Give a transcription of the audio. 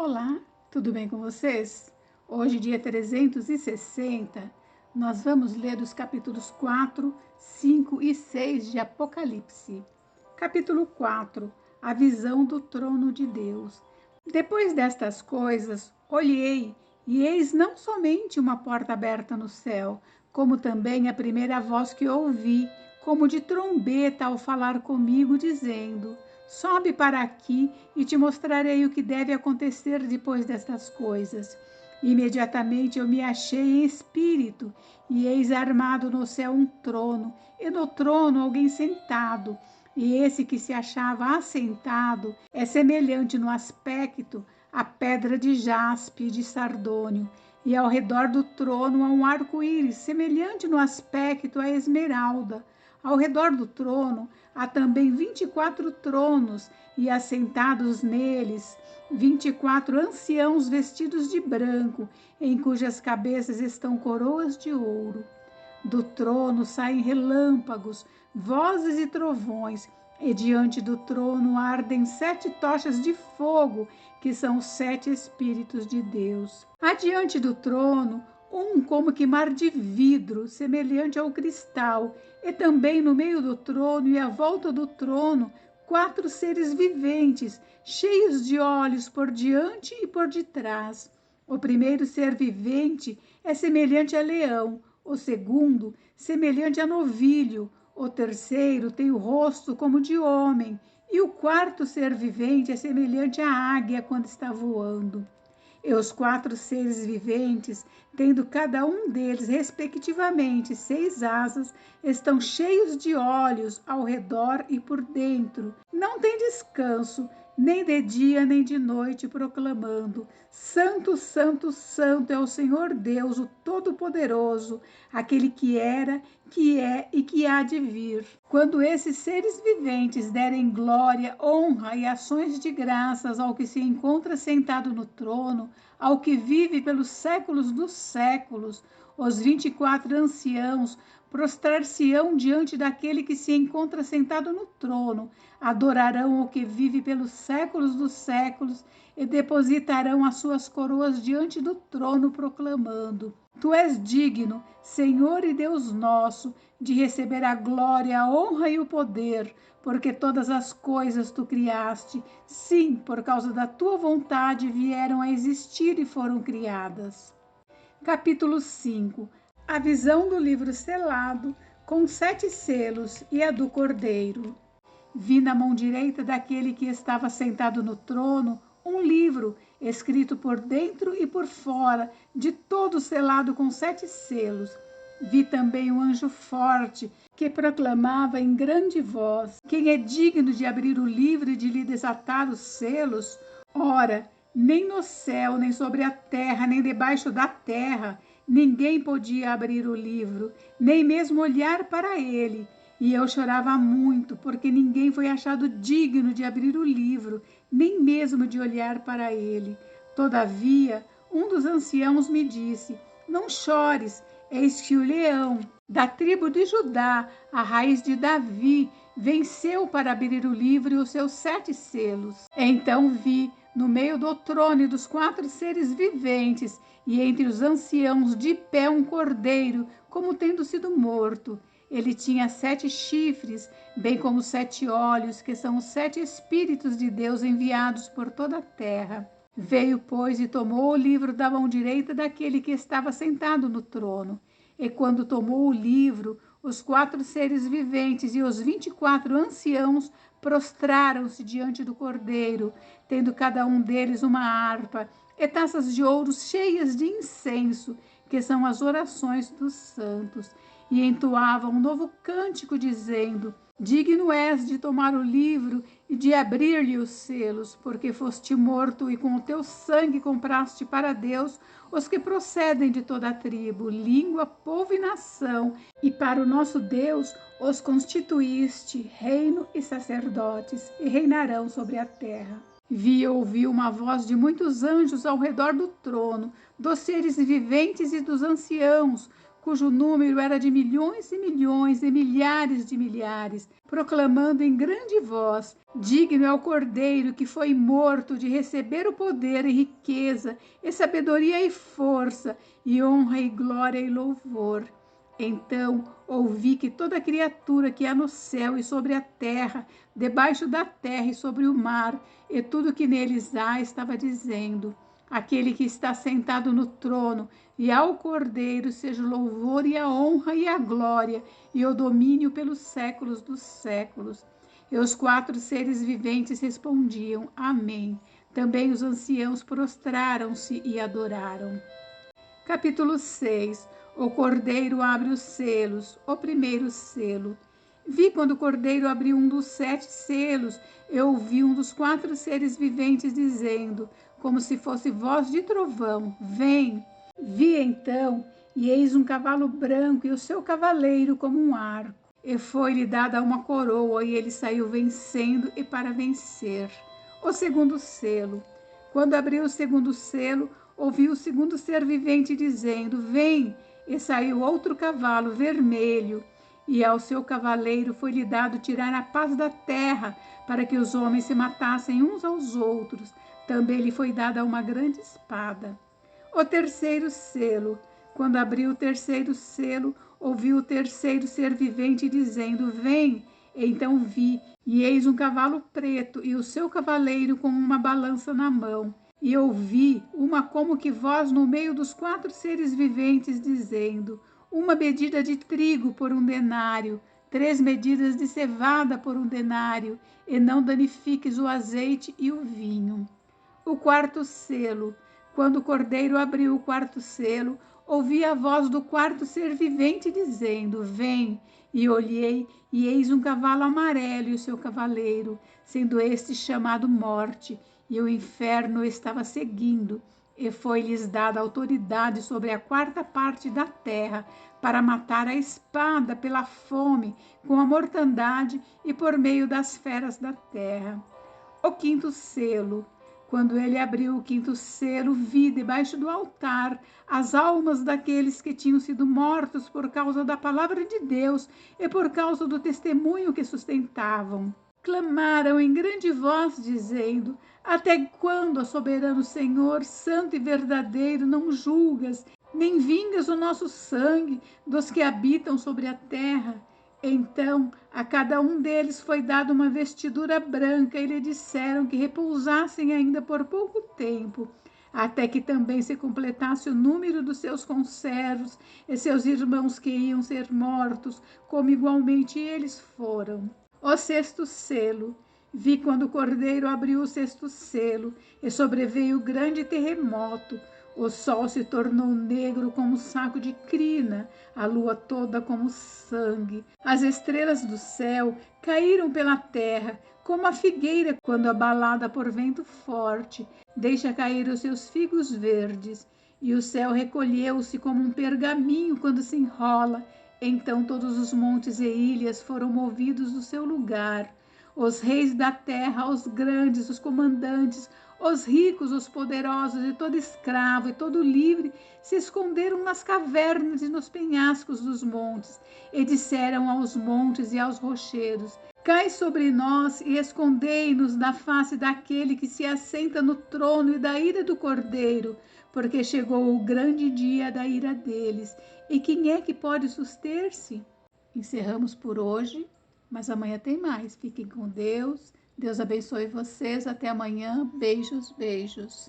Olá, tudo bem com vocês? Hoje, dia 360, nós vamos ler os capítulos 4, 5 e 6 de Apocalipse. Capítulo 4, a visão do trono de Deus. Depois destas coisas, olhei, e eis não somente uma porta aberta no céu, como também a primeira voz que ouvi, como de trombeta ao falar comigo, dizendo: sobe para aqui e te mostrarei o que deve acontecer depois destas coisas. Imediatamente eu me achei em espírito, e eis armado no céu um trono, e no trono alguém sentado. E esse que se achava assentado é semelhante no aspecto à pedra de jaspe e de sardônio, e ao redor do trono há um arco-íris, semelhante no aspecto à esmeralda. Ao redor do trono há também 24 tronos, e assentados neles 24 anciãos vestidos de branco, em cujas cabeças estão coroas de ouro. Do trono saem relâmpagos, vozes e trovões, e diante do trono ardem 7 tochas de fogo, que são os 7 Espíritos de Deus. Adiante do trono, como que mar de vidro, semelhante ao cristal, e também no meio do trono e à volta do trono, 4 seres viventes, cheios de olhos por diante e por detrás. O primeiro ser vivente é semelhante a leão, o segundo, semelhante a novilho, o terceiro tem o rosto como de homem, e o quarto ser vivente é semelhante à águia quando está voando. E os 4 seres viventes, tendo cada um deles, respectivamente, 6 asas, estão cheios de olhos ao redor e por dentro. Não tem descanso, nem de dia nem de noite, proclamando: Santo, Santo, Santo é o Senhor Deus, o Todo-Poderoso, aquele que era, que é e que há de vir. Quando esses seres viventes derem glória, honra e ações de graças ao que se encontra sentado no trono, ao que vive pelos séculos dos séculos, os 24 anciãos prostrar-se-ão diante daquele que se encontra sentado no trono, adorarão o que vive pelos séculos dos séculos e depositarão as suas coroas diante do trono, proclamando: Tu és digno, Senhor e Deus nosso, de receber a glória, a honra e o poder, porque todas as coisas tu criaste, sim, por causa da tua vontade vieram a existir e foram criadas. Capítulo 5. A visão do livro selado, com 7 selos, e a do Cordeiro. Vi na mão direita daquele que estava sentado no trono um livro, escrito por dentro e por fora, de todo selado com 7 selos. Vi também um anjo forte, que proclamava em grande voz: quem é digno de abrir o livro e de lhe desatar os selos? Ora, nem no céu, nem sobre a terra, nem debaixo da terra, ninguém podia abrir o livro, nem mesmo olhar para ele. E eu chorava muito, porque ninguém foi achado digno de abrir o livro, nem mesmo de olhar para ele. Todavia, um dos anciãos me disse: não chores, eis que o leão, da tribo de Judá, a raiz de Davi, venceu para abrir o livro e os seus 7 selos. Então vi, no meio do trono e dos 4 seres viventes, e entre os anciãos de pé um cordeiro, como tendo sido morto. Ele tinha 7 chifres, bem como 7 olhos, que são os 7 Espíritos de Deus enviados por toda a terra. Veio, pois, e tomou o livro da mão direita daquele que estava sentado no trono. E quando tomou o livro, os 4 seres viventes e os 24 anciãos prostraram-se diante do cordeiro, tendo cada um deles uma harpa e taças de ouro cheias de incenso, que são as orações dos santos, e entoavam um novo cântico, dizendo: digno és de tomar o livro e de abrir-lhe os selos, porque foste morto e com o teu sangue compraste para Deus os que procedem de toda a tribo, língua, povo e nação, e para o nosso Deus os constituíste reino e sacerdotes, e reinarão sobre a terra. Vi e ouvi uma voz de muitos anjos ao redor do trono, dos seres viventes e dos anciãos, cujo número era de milhões e milhões e milhares de milhares, proclamando em grande voz: digno é o Cordeiro que foi morto de receber o poder e riqueza, e sabedoria e força, e honra e glória e louvor. Então ouvi que toda criatura que há no céu e sobre a terra, debaixo da terra e sobre o mar, e tudo que neles há, estava dizendo: aquele que está sentado no trono e ao Cordeiro seja o louvor e a honra e a glória e o domínio pelos séculos dos séculos. E os 4 seres viventes respondiam: Amém. Também os anciãos prostraram-se e adoraram. Capítulo 6. O Cordeiro abre os selos. O primeiro selo. Vi quando o Cordeiro abriu um dos 7 selos, eu ouvi um dos 4 seres viventes dizendo, como se fosse voz de trovão: vem. Vi então, e eis um cavalo branco e o seu cavaleiro como um arco. E foi-lhe dada uma coroa, e ele saiu vencendo e para vencer. O segundo selo. Quando abriu o segundo selo, ouvi o segundo ser vivente dizendo: vem. E saiu outro cavalo vermelho, e ao seu cavaleiro foi-lhe dado tirar a paz da terra, para que os homens se matassem uns aos outros. Também lhe foi dada uma grande espada. O terceiro selo. Quando abriu o terceiro selo, ouvi o terceiro ser vivente dizendo: vem. Então vi, e eis um cavalo preto, e o seu cavaleiro com uma balança na mão. E ouvi uma como que voz no meio dos 4 seres viventes, dizendo: uma medida de trigo por 1 denário, 3 medidas de cevada por 1 denário, e não danifiques o azeite e o vinho. O quarto selo. Quando o Cordeiro abriu o quarto selo, ouvi a voz do 4º ser vivente dizendo: vem. E olhei, e eis um cavalo amarelo e o seu cavaleiro, sendo este chamado Morte, e o inferno estava seguindo, e foi-lhes dada autoridade sobre a 4ª parte da terra, para matar a espada pela fome, com a mortandade e por meio das feras da terra. O quinto selo. Quando ele abriu o quinto selo, vi debaixo do altar as almas daqueles que tinham sido mortos por causa da palavra de Deus e por causa do testemunho que sustentavam. Clamaram em grande voz, dizendo: até quando, ó soberano Senhor, santo e verdadeiro, não julgas, nem vingas o nosso sangue dos que habitam sobre a terra? Então a cada um deles foi dada uma vestidura branca, e lhe disseram que repousassem ainda por pouco tempo, até que também se completasse o número dos seus conservos e seus irmãos que iam ser mortos, como igualmente eles foram. O sexto selo. Vi quando o Cordeiro abriu o sexto selo, e sobreveio grande terremoto. O sol se tornou negro como saco de crina, a lua toda como sangue. As estrelas do céu caíram pela terra, como a figueira quando abalada por vento forte deixa cair os seus figos verdes. E o céu recolheu-se como um pergaminho quando se enrola. Então todos os montes e ilhas foram movidos do seu lugar. Os reis da terra, os grandes, os comandantes, os ricos, os poderosos, e todo escravo e todo livre se esconderam nas cavernas e nos penhascos dos montes, e disseram aos montes e aos rochedos: cai sobre nós e escondei-nos da face daquele que se assenta no trono e da ira do Cordeiro, porque chegou o grande dia da ira deles. E quem é que pode suster-se? Encerramos por hoje, mas amanhã tem mais. Fiquem com Deus. Deus abençoe vocês. Até amanhã. Beijos, beijos.